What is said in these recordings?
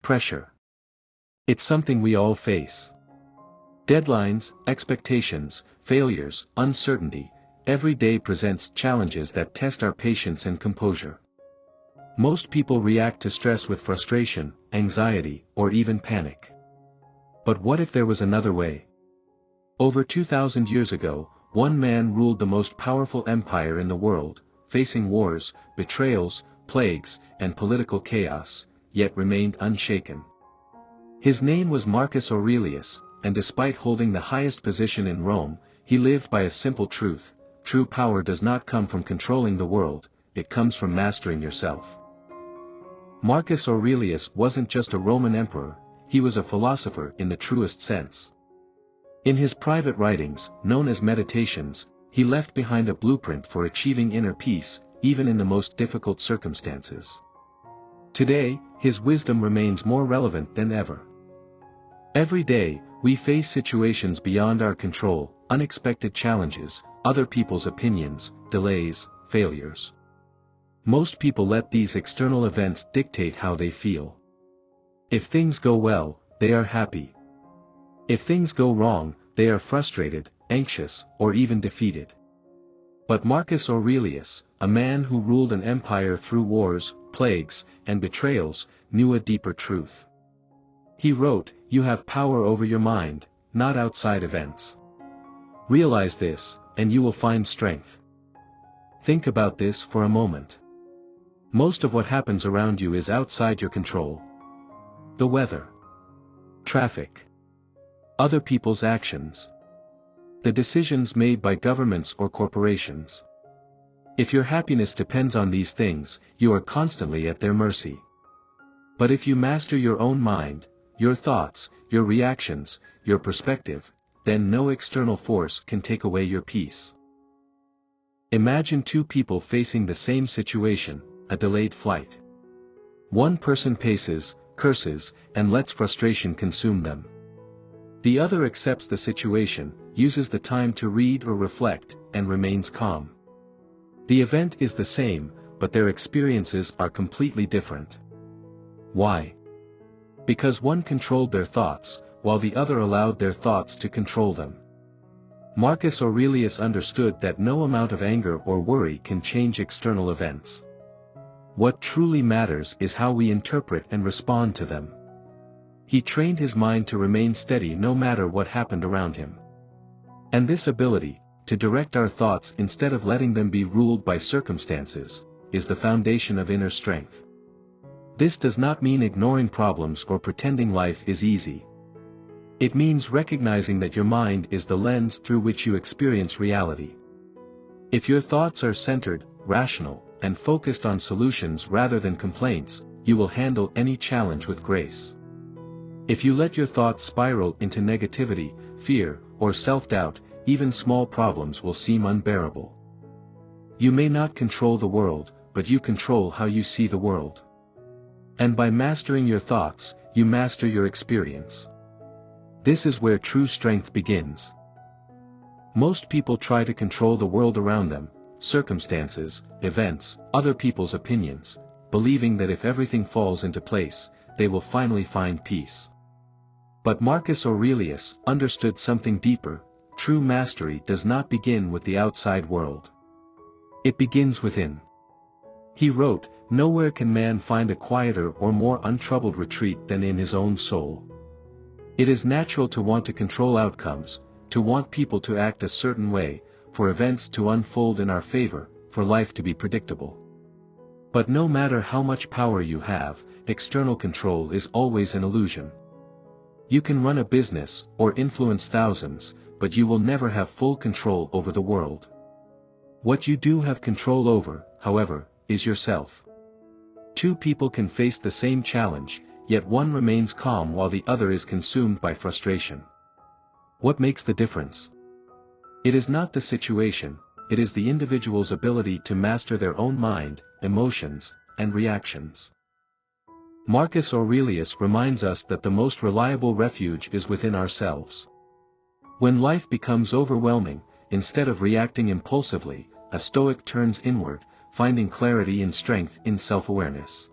Pressure. It's something we all face. Deadlines, expectations, failures, uncertainty, every day presents challenges that test our patience and composure. Most people react to stress with frustration, anxiety, or even panic. But what if there was another way? Over 2,000 years ago, one man ruled the most powerful empire in the world, facing wars, betrayals, plagues, and political chaos, yet remained unshaken. His name was Marcus Aurelius, and despite holding the highest position in Rome, he lived by a simple truth: true power does not come from controlling the world, it comes from mastering yourself. Marcus Aurelius wasn't just a Roman emperor, he was a philosopher in the truest sense. In his private writings, known as Meditations, he left behind a blueprint for achieving inner peace, even in the most difficult circumstances. Today, his wisdom remains more relevant than ever. Every day, we face situations beyond our control, unexpected challenges, other people's opinions, delays, failures. Most people let these external events dictate how they feel. If things go well, they are happy. If things go wrong, they are frustrated, anxious, or even defeated. But Marcus Aurelius, a man who ruled an empire through wars, plagues, and betrayals, knew a deeper truth. He wrote, "You have power over your mind, not outside events. Realize this, and you will find strength." Think about this for a moment. Most of what happens around you is outside your control. The weather, traffic, other people's actions, the decisions made by governments or corporations. If your happiness depends on these things, you are constantly at their mercy. But if you master your own mind, your thoughts, your reactions, your perspective, then no external force can take away your peace. Imagine two people facing the same situation, a delayed flight. One person paces, curses, and lets frustration consume them. The other accepts the situation, uses the time to read or reflect, and remains calm. The event is the same, but their experiences are completely different. Why? Because one controlled their thoughts, while the other allowed their thoughts to control them. Marcus Aurelius understood that no amount of anger or worry can change external events. What truly matters is how we interpret and respond to them. He trained his mind to remain steady no matter what happened around him. And this ability, to direct our thoughts instead of letting them be ruled by circumstances, is the foundation of inner strength. This does not mean ignoring problems or pretending life is easy. It means recognizing that your mind is the lens through which you experience reality. If your thoughts are centered, rational, and focused on solutions rather than complaints, you will handle any challenge with grace. If you let your thoughts spiral into negativity, fear, or self-doubt, even small problems will seem unbearable. You may not control the world, but you control how you see the world. And by mastering your thoughts, you master your experience. This is where true strength begins. Most people try to control the world around them, circumstances, events, other people's opinions, believing that if everything falls into place, they will finally find peace. But Marcus Aurelius understood something deeper: true mastery does not begin with the outside world. It begins within. He wrote, "Nowhere can man find a quieter or more untroubled retreat than in his own soul." It is natural to want to control outcomes, to want people to act a certain way, for events to unfold in our favor, for life to be predictable. But no matter how much power you have, external control is always an illusion. You can run a business, or influence thousands, but you will never have full control over the world. What you do have control over, however, is yourself. Two people can face the same challenge, yet one remains calm while the other is consumed by frustration. What makes the difference? It is not the situation, it is the individual's ability to master their own mind, emotions, and reactions. Marcus Aurelius reminds us that the most reliable refuge is within ourselves. When life becomes overwhelming, instead of reacting impulsively, a Stoic turns inward, finding clarity and strength in self-awareness.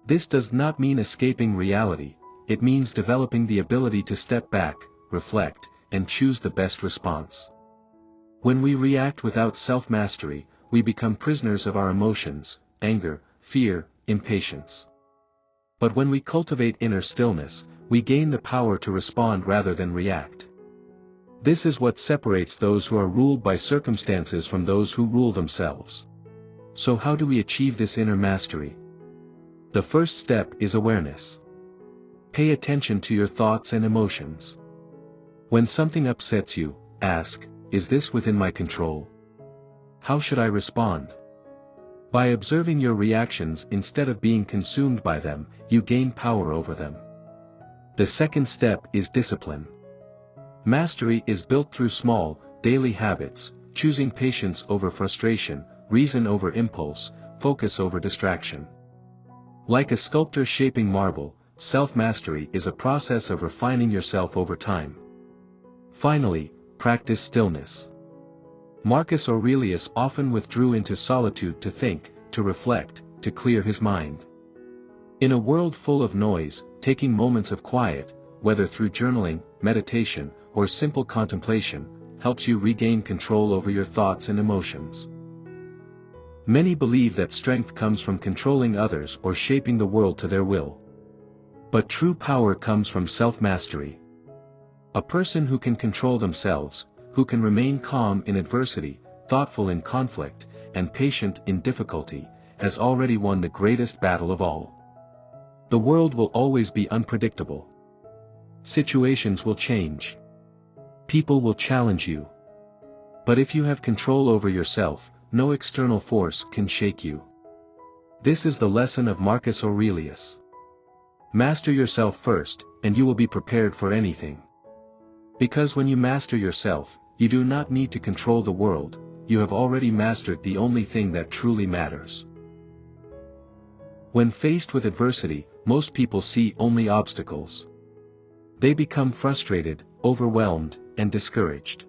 This does not mean escaping reality, it means developing the ability to step back, reflect, and choose the best response. When we react without self-mastery, we become prisoners of our emotions, anger, fear, impatience. But when we cultivate inner stillness, we gain the power to respond rather than react. This is what separates those who are ruled by circumstances from those who rule themselves. So how do we achieve this inner mastery? The first step is awareness. Pay attention to your thoughts and emotions. When something upsets you, ask, is this within my control? How should I respond? By observing your reactions instead of being consumed by them, you gain power over them. The second step is discipline. Mastery is built through small, daily habits, choosing patience over frustration, reason over impulse, focus over distraction. Like a sculptor shaping marble, self-mastery is a process of refining yourself over time. Finally, practice stillness. Marcus Aurelius often withdrew into solitude to think, to reflect, to clear his mind. In a world full of noise, taking moments of quiet, whether through journaling, meditation, or simple contemplation, helps you regain control over your thoughts and emotions. Many believe that strength comes from controlling others or shaping the world to their will. But true power comes from self-mastery. A person who can control themselves, who can remain calm in adversity, thoughtful in conflict, and patient in difficulty, has already won the greatest battle of all. The world will always be unpredictable. Situations will change. People will challenge you. But if you have control over yourself, no external force can shake you. This is the lesson of Marcus Aurelius. Master yourself first, and you will be prepared for anything. Because when you master yourself, you do not need to control the world, you have already mastered the only thing that truly matters. When faced with adversity, most people see only obstacles. They become frustrated, overwhelmed, and discouraged.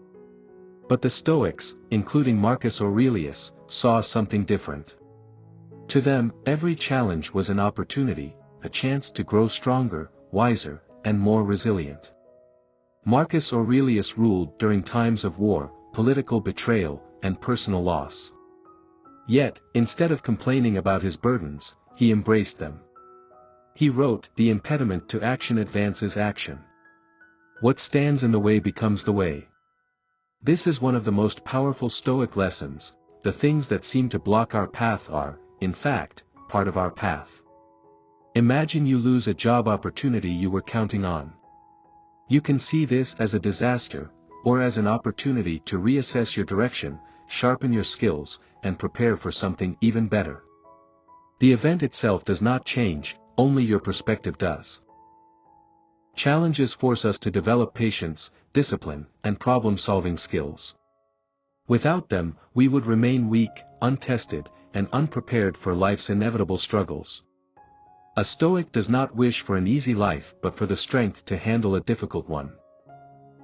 But the Stoics, including Marcus Aurelius, saw something different. To them, every challenge was an opportunity, a chance to grow stronger, wiser, and more resilient. Marcus Aurelius ruled during times of war, political betrayal, and personal loss. Yet, instead of complaining about his burdens, he embraced them. He wrote, "The impediment to action advances action. What stands in the way becomes the way." This is one of the most powerful Stoic lessons. The things that seem to block our path are, in fact, part of our path. Imagine you lose a job opportunity you were counting on. You can see this as a disaster, or as an opportunity to reassess your direction, sharpen your skills, and prepare for something even better. The event itself does not change, only your perspective does. Challenges force us to develop patience, discipline, and problem-solving skills. Without them, we would remain weak, untested, and unprepared for life's inevitable struggles. A Stoic does not wish for an easy life but for the strength to handle a difficult one.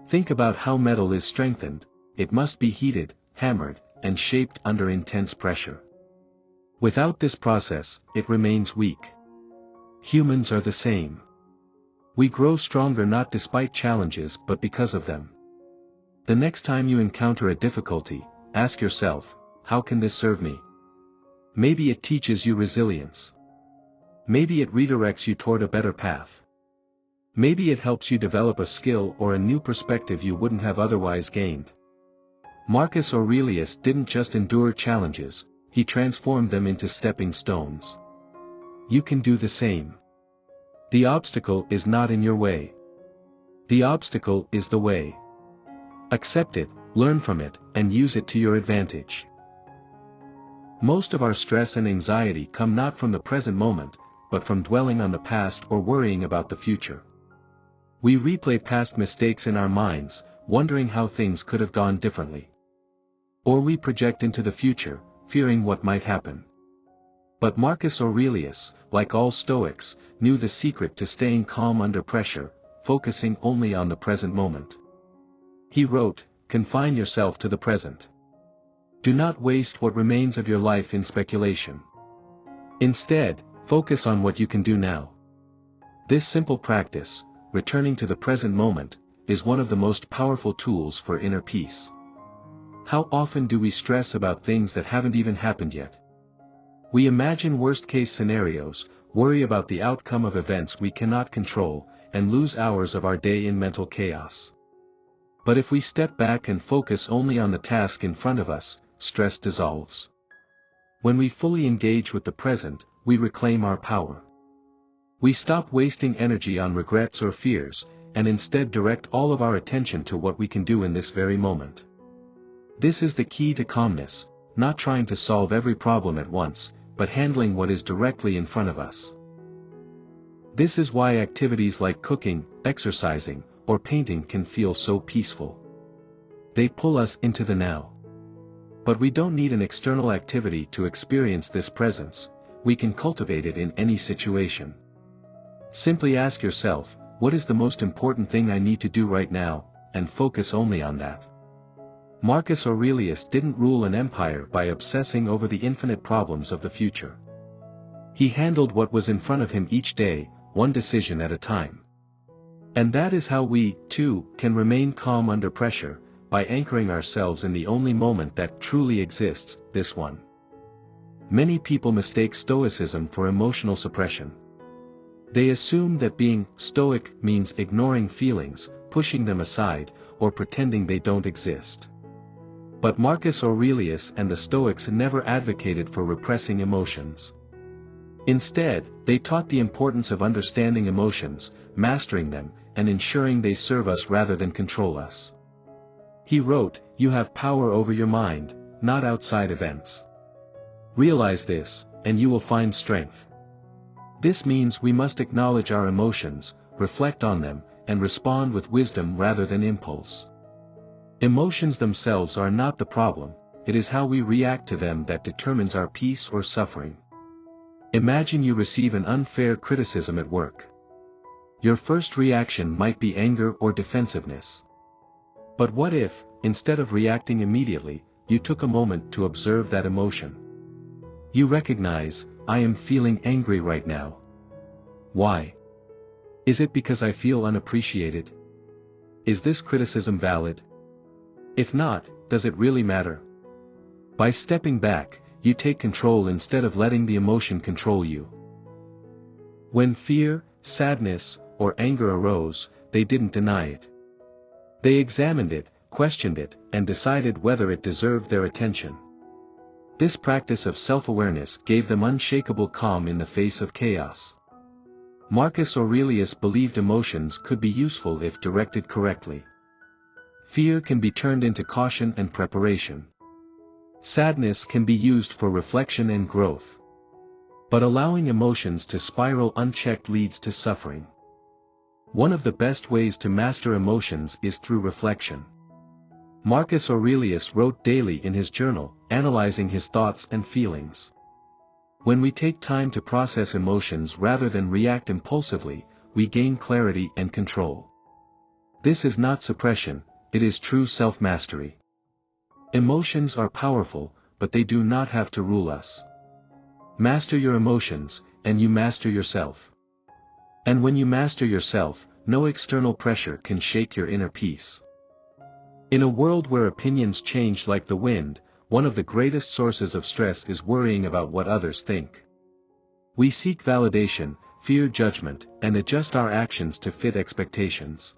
Think about how metal is strengthened. It must be heated, hammered, and shaped under intense pressure. Without this process, it remains weak. Humans are the same. We grow stronger not despite challenges but because of them. The next time you encounter a difficulty, ask yourself, how can this serve me? Maybe it teaches you resilience. Maybe it redirects you toward a better path. Maybe it helps you develop a skill or a new perspective you wouldn't have otherwise gained. Marcus Aurelius didn't just endure challenges, he transformed them into stepping stones. You can do the same. The obstacle is not in your way. The obstacle is the way. Accept it, learn from it, and use it to your advantage. Most of our stress and anxiety come not from the present moment, but from dwelling on the past or worrying about the future. We replay past mistakes in our minds, wondering how things could have gone differently. Or we project into the future, fearing what might happen. But Marcus Aurelius, like all Stoics, knew the secret to staying calm under pressure, focusing only on the present moment. He wrote, "Confine yourself to the present. Do not waste what remains of your life in speculation. Instead, Focus on what you can do now. This simple practice, returning to the present moment, is one of the most powerful tools for inner peace. How often do we stress about things that haven't even happened yet? We imagine worst-case scenarios, worry about the outcome of events we cannot control, and lose hours of our day in mental chaos. But if we step back and focus only on the task in front of us, stress dissolves. When we fully engage with the present, we reclaim our power. We stop wasting energy on regrets or fears, and instead direct all of our attention to what we can do in this very moment. This is the key to calmness, not trying to solve every problem at once, but handling what is directly in front of us. This is why activities like cooking, exercising, or painting can feel so peaceful. They pull us into the now. But we don't need an external activity to experience this presence, we can cultivate it in any situation. Simply ask yourself, what is the most important thing I need to do right now, and focus only on that. Marcus Aurelius didn't rule an empire by obsessing over the infinite problems of the future. He handled what was in front of him each day, one decision at a time. And that is how we, too, can remain calm under pressure, by anchoring ourselves in the only moment that truly exists, this one. Many people mistake Stoicism for emotional suppression. They assume that being Stoic means ignoring feelings, pushing them aside, or pretending they don't exist. But Marcus Aurelius and the Stoics never advocated for repressing emotions. Instead, they taught the importance of understanding emotions, mastering them, and ensuring they serve us rather than control us. He wrote, "You have power over your mind, not outside events. Realize this, and you will find strength." This means we must acknowledge our emotions, reflect on them, and respond with wisdom rather than impulse. Emotions themselves are not the problem, it is how we react to them that determines our peace or suffering. Imagine you receive an unfair criticism at work. Your first reaction might be anger or defensiveness. But what if, instead of reacting immediately, you took a moment to observe that emotion? You recognize, I am feeling angry right now. Why? Is it because I feel unappreciated? Is this criticism valid? If not, does it really matter? By stepping back, you take control instead of letting the emotion control you. When fear, sadness, or anger arose, they didn't deny it. They examined it, questioned it, and decided whether it deserved their attention. This practice of self-awareness gave them unshakable calm in the face of chaos. Marcus Aurelius believed emotions could be useful if directed correctly. Fear can be turned into caution and preparation. Sadness can be used for reflection and growth. But allowing emotions to spiral unchecked leads to suffering. One of the best ways to master emotions is through reflection. Marcus Aurelius wrote daily in his journal, analyzing his thoughts and feelings. When we take time to process emotions rather than react impulsively, we gain clarity and control. This is not suppression, it is true self-mastery. Emotions are powerful, but they do not have to rule us. Master your emotions, and you master yourself. And when you master yourself, no external pressure can shake your inner peace. In a world where opinions change like the wind, one of the greatest sources of stress is worrying about what others think. We seek validation, fear judgment, and adjust our actions to fit expectations.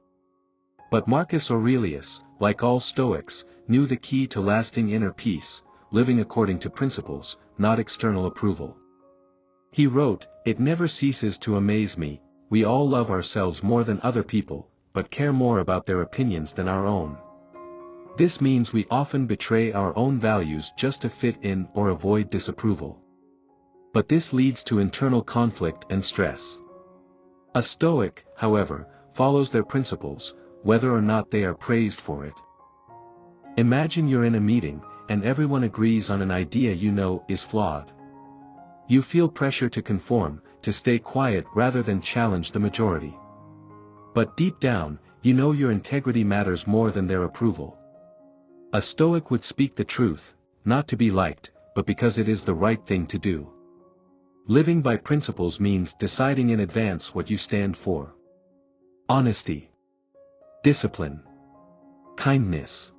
But Marcus Aurelius, like all Stoics, knew the key to lasting inner peace, living according to principles, not external approval. He wrote, "It never ceases to amaze me, we all love ourselves more than other people, but care more about their opinions than our own." This means we often betray our own values just to fit in or avoid disapproval. But this leads to internal conflict and stress. A Stoic, however, follows their principles, whether or not they are praised for it. Imagine you're in a meeting, and everyone agrees on an idea you know is flawed. You feel pressure to conform, to stay quiet rather than challenge the majority. But deep down, you know your integrity matters more than their approval. A Stoic would speak the truth, not to be liked, but because it is the right thing to do. Living by principles means deciding in advance what you stand for. Honesty, discipline, kindness,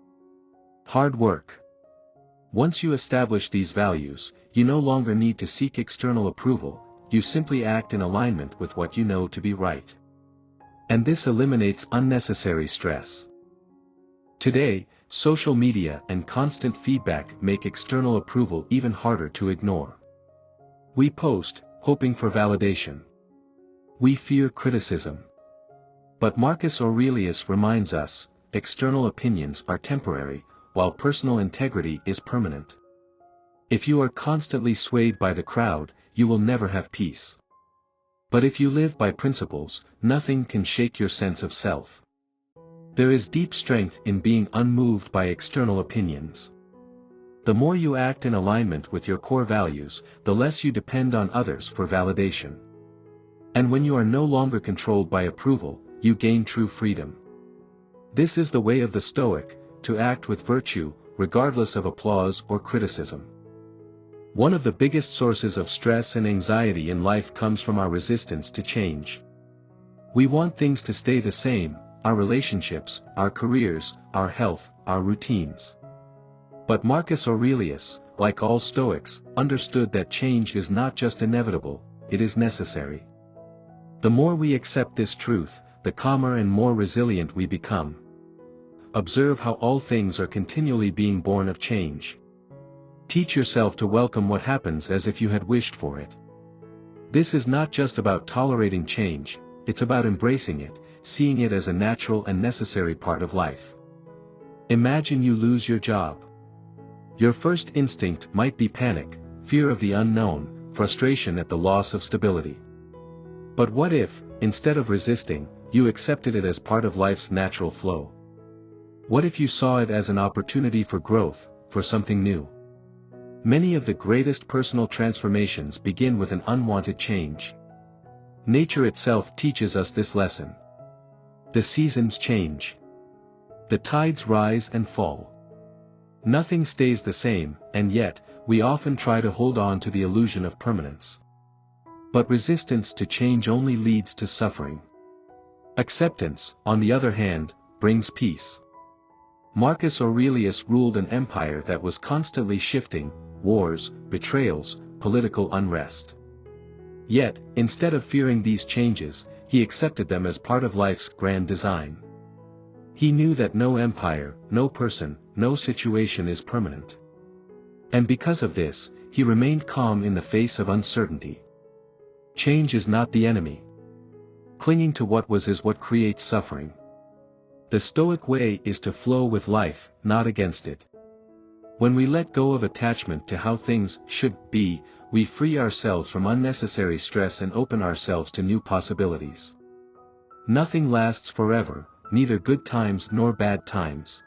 hard work. Once you establish these values, you no longer need to seek external approval, you simply act in alignment with what you know to be right. And this eliminates unnecessary stress. Today, social media and constant feedback make external approval even harder to ignore. We post, hoping for validation. We fear criticism. But Marcus Aurelius reminds us, external opinions are temporary, while personal integrity is permanent. If you are constantly swayed by the crowd, you will never have peace. But if you live by principles, nothing can shake your sense of self. There is deep strength in being unmoved by external opinions. The more you act in alignment with your core values, the less you depend on others for validation. And when you are no longer controlled by approval, you gain true freedom. This is the way of the Stoic, to act with virtue, regardless of applause or criticism. One of the biggest sources of stress and anxiety in life comes from our resistance to change. We want things to stay the same, our relationships, our careers, our health, our routines. But Marcus Aurelius, like all Stoics, understood that change is not just inevitable, it is necessary. The more we accept this truth, the calmer and more resilient we become. Observe how all things are continually being born of change. Teach yourself to welcome what happens as if you had wished for it. This is not just about tolerating change, it's about embracing it, seeing it as a natural and necessary part of life. Imagine you lose your job. Your first instinct might be panic, fear of the unknown, frustration at the loss of stability. But what if, instead of resisting, you accepted it as part of life's natural flow? What if you saw it as an opportunity for growth, for something new? Many of the greatest personal transformations begin with an unwanted change. Nature itself teaches us this lesson. The seasons change. The tides rise and fall. Nothing stays the same, and yet, we often try to hold on to the illusion of permanence. But resistance to change only leads to suffering. Acceptance, on the other hand, brings peace. Marcus Aurelius ruled an empire that was constantly shifting, wars, betrayals, political unrest. Yet, instead of fearing these changes, he accepted them as part of life's grand design. He knew that no empire, no person, no situation is permanent. And because of this, he remained calm in the face of uncertainty. Change is not the enemy. Clinging to what was is what creates suffering. The Stoic way is to flow with life, not against it. When we let go of attachment to how things should be, we free ourselves from unnecessary stress and open ourselves to new possibilities. Nothing lasts forever, neither good times nor bad times.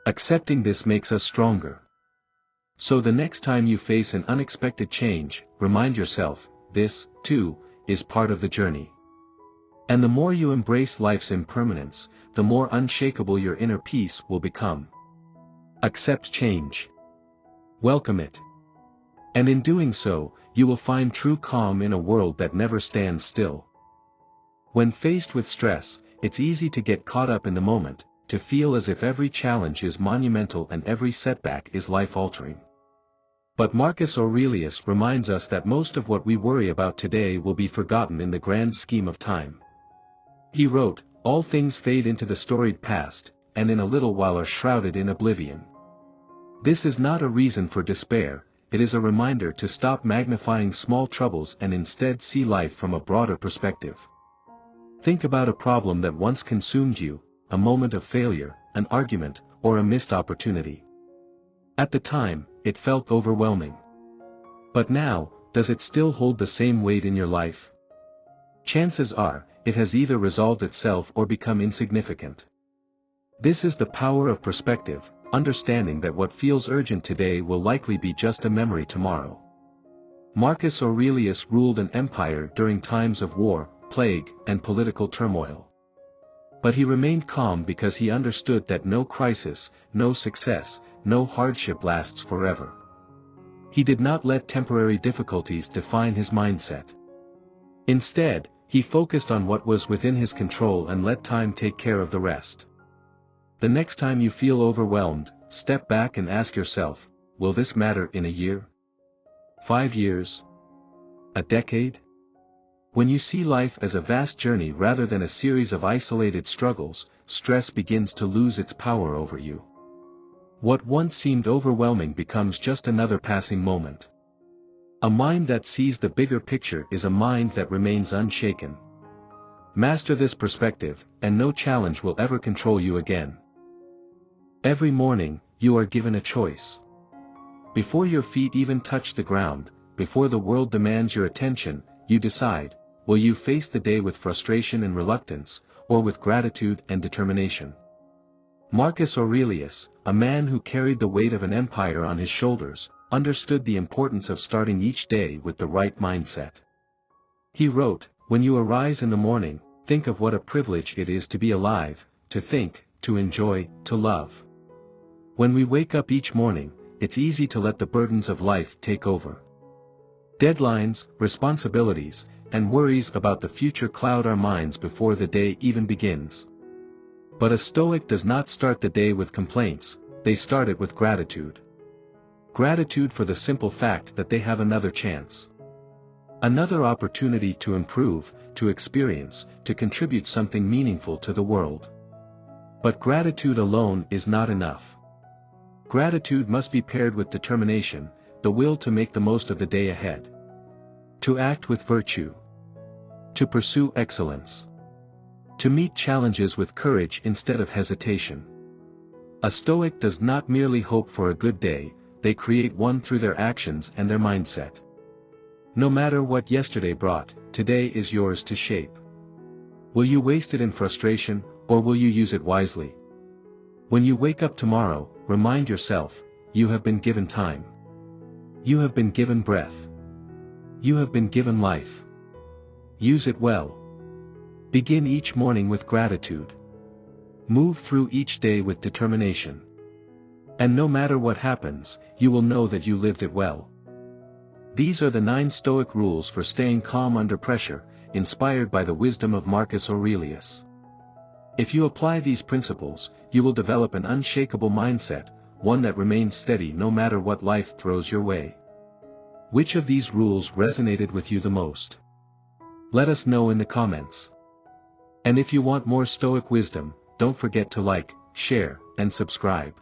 Accepting this makes us stronger. So the next time you face an unexpected change, remind yourself, this, too, is part of the journey. And the more you embrace life's impermanence, the more unshakable your inner peace will become. Accept change. Welcome it. And in doing so, you will find true calm in a world that never stands still. When faced with stress, it's easy to get caught up in the moment, to feel as if every challenge is monumental and every setback is life-altering. But Marcus Aurelius reminds us that most of what we worry about today will be forgotten in the grand scheme of time. He wrote, "All things fade into the storied past, and in a little while are shrouded in oblivion." This is not a reason for despair, it is a reminder to stop magnifying small troubles and instead see life from a broader perspective. Think about a problem that once consumed you, a moment of failure, an argument, or a missed opportunity. At the time, it felt overwhelming. But now, does it still hold the same weight in your life? Chances are, it has either resolved itself or become insignificant. This is the power of perspective, understanding that what feels urgent today will likely be just a memory tomorrow. Marcus Aurelius ruled an empire during times of war, plague, and political turmoil. But he remained calm because he understood that no crisis, no success, no hardship lasts forever. He did not let temporary difficulties define his mindset. Instead, he focused on what was within his control and let time take care of the rest. The next time you feel overwhelmed, step back and ask yourself, will this matter in a year? 5 years? A decade? When you see life as a vast journey rather than a series of isolated struggles, stress begins to lose its power over you. What once seemed overwhelming becomes just another passing moment. A mind that sees the bigger picture is a mind that remains unshaken. Master this perspective, and no challenge will ever control you again. Every morning, you are given a choice. Before your feet even touch the ground, before the world demands your attention, you decide, will you face the day with frustration and reluctance, or with gratitude and determination? Marcus Aurelius, a man who carried the weight of an empire on his shoulders, understood the importance of starting each day with the right mindset. He wrote, "When you arise in the morning, think of what a privilege it is to be alive, to think, to enjoy, to love." When we wake up each morning, it's easy to let the burdens of life take over. Deadlines, responsibilities, and worries about the future cloud our minds before the day even begins. But a Stoic does not start the day with complaints, they start it with gratitude. Gratitude for the simple fact that they have another chance. Another opportunity to improve, to experience, to contribute something meaningful to the world. But gratitude alone is not enough. Gratitude must be paired with determination, the will to make the most of the day ahead. To act with virtue. To pursue excellence. To meet challenges with courage instead of hesitation. A Stoic does not merely hope for a good day, they create one through their actions and their mindset. No matter what yesterday brought, today is yours to shape. Will you waste it in frustration, or will you use it wisely? When you wake up tomorrow, remind yourself, you have been given time. You have been given breath. You have been given life. Use it well. Begin each morning with gratitude. Move through each day with determination. And no matter what happens, you will know that you lived it well. These are the 9 Stoic rules for staying calm under pressure, inspired by the wisdom of Marcus Aurelius. If you apply these principles, you will develop an unshakable mindset, one that remains steady no matter what life throws your way. Which of these rules resonated with you the most? Let us know in the comments. And if you want more Stoic wisdom, don't forget to like, share, and subscribe.